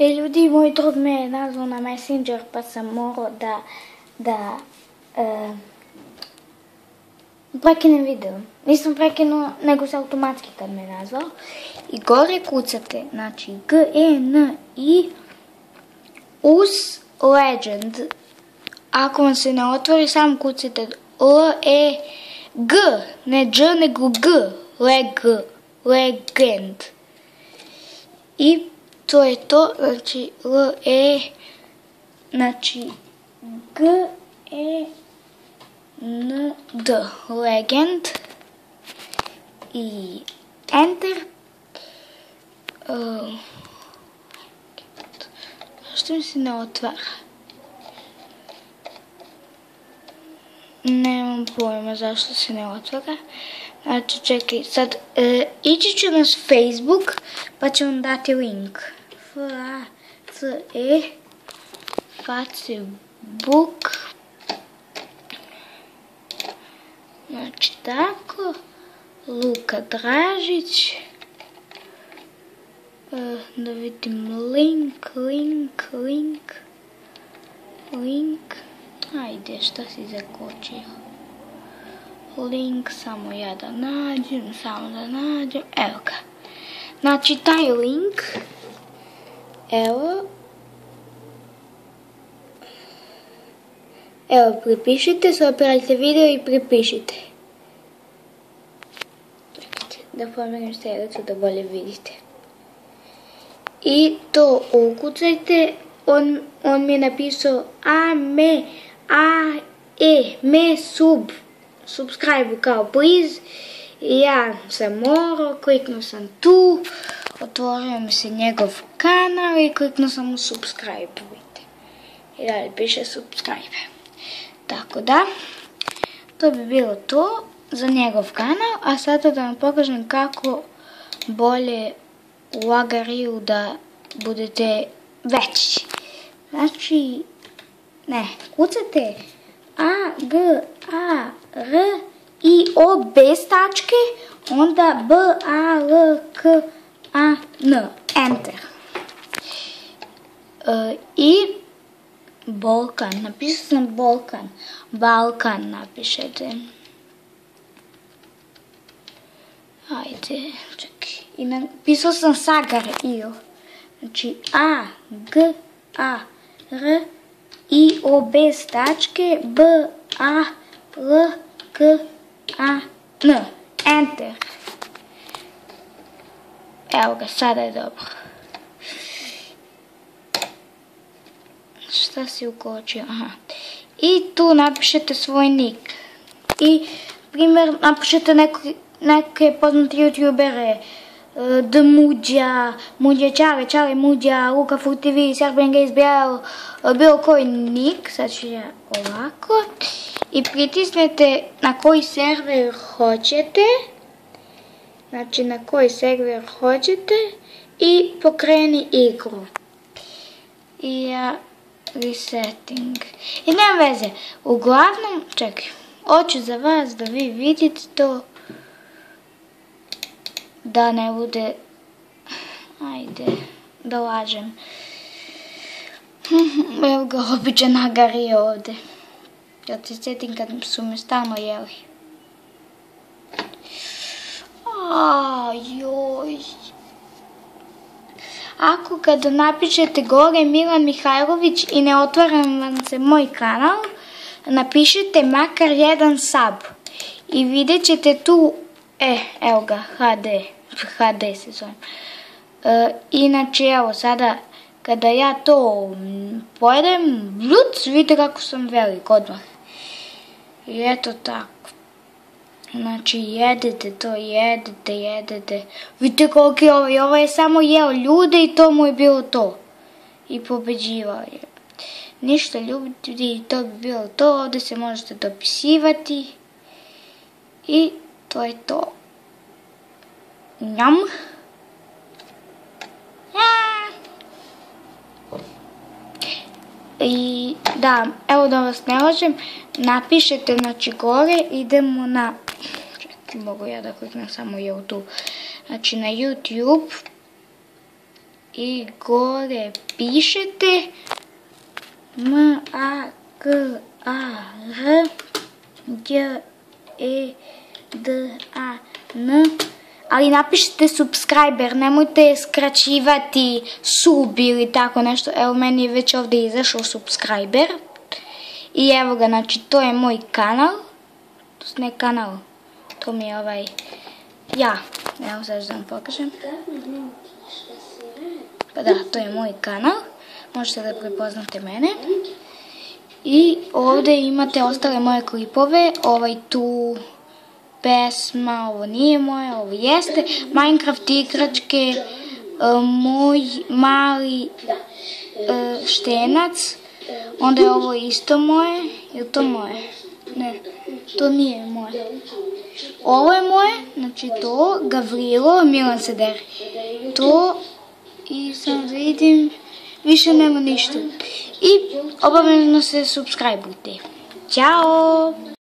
Ljudi, moj drug me je nazvao na Messenger pa sam morao da prekinem video. Nisam prekinuo, nego se automatski kad me je nazvao. I gore kucate, znači GENI uz Legend. Ako vam se ne otvori, samo kucate L-E-G, ne Dž, nego G, Legend. I to je to, znači znači G-E-N-D, Legend. I Enter. Zašto mi se ne otvara? Nemam pojma zašto se ne otvara. Znači, čekaj, sad ići ću na Facebook, pa ću vam dati link. Facebook. Znači, tako. Luka Dražić. Da vidim link. Ajde, šta si zakočio? Link, samo ja da nađem, evo ga. Znači, taj link, evo, pripišite, se opirajte video i pripišite. Čekajte, da promenim strelicu da bolje vidite. I to ukucajte, on mi je napisao subscribe kao please. I ja sam morao, kliknuo sam tu, otvorio mi se njegov kanal i kliknuo sam u subscribe. I dalje piše subscribe. Tako da, to bi bilo to za njegov kanal, a sada da vam pokažem kako bolje u Agariju da budete veći. Znači, kucate A-G-A-R-I-O bez tačke, onda B-A-L-K-A-N, Enter. I Balkan, napisao sam Balkan napišete. Ajde, čekaj. I napisao sam Sagariju. Znači A-G-A-R-I-O bez tačke, B-A-L-K-A-N, Enter. Evo ga, sada je dobro. Šta si ukočio? Aha. I tu napišete svoj nick. I, primjer, napišete neke poznate youtubere, Muđa, Čale, Muđa, Luka Food TV, Serbian Games BL, bilo koji nick, sad ću ja ovako, i pritisnete na koji server hoćete, znači na koji server hoćete i pokreni igru. I ja resetting. I nema veze, uglavnom, čekaj, hoću za vas da vi vidite to, da ne bude, ajde, da lažem. Evo ga, običan Agari ovde. Ja se sjetim kad su me stalno jeli. Ajoj. Ako kada napišete gore Milan Mihajlović i ne otvara vam se moj kanal, napišite makar jedan sub. I vidjet ćete tu, evo ga, HD se zove. Inače, evo sada, kada ja to pojedem, vidite kako sam velik odmah. I eto tako. Znači, jedete to, jedete. Vidite koliko je ovo je samo jeo ljude i to mu je bilo to. I pobeđivao je. Ništa ljudi, to bi bilo to, ovdje se možete dopisivati. I to je to. Njam. I da, evo da vas ne lažem, napišete, znači gore, idemo na, čekaj, mogu ja da kliknem samo YouTube, znači na YouTube, и горе пишете MAKRGEDAN, ali napišite subscriber, nemojte skraćivati sub ili tako nešto. Evo, meni je već ovdje izašao subscriber. I evo ga, znači to je moj kanal. Ne kanal, to mi je ja. Evo sad da vam pokažem. Pa da, to je moj kanal. Možete da prepoznate mene. I ovdje imate ostale moje klipove. Tu pesma, ovo nije moje, ovo jeste. Minecraft igračke, moj mali štenac. Onda je ovo isto moje. Je li to moje? Ne, to nije moje. Ovo je moje, znači to, Gavrilo, Milan Seder. To, i sam da vidim, više nema ništa. I obavezno se subscribeujte. Ćao!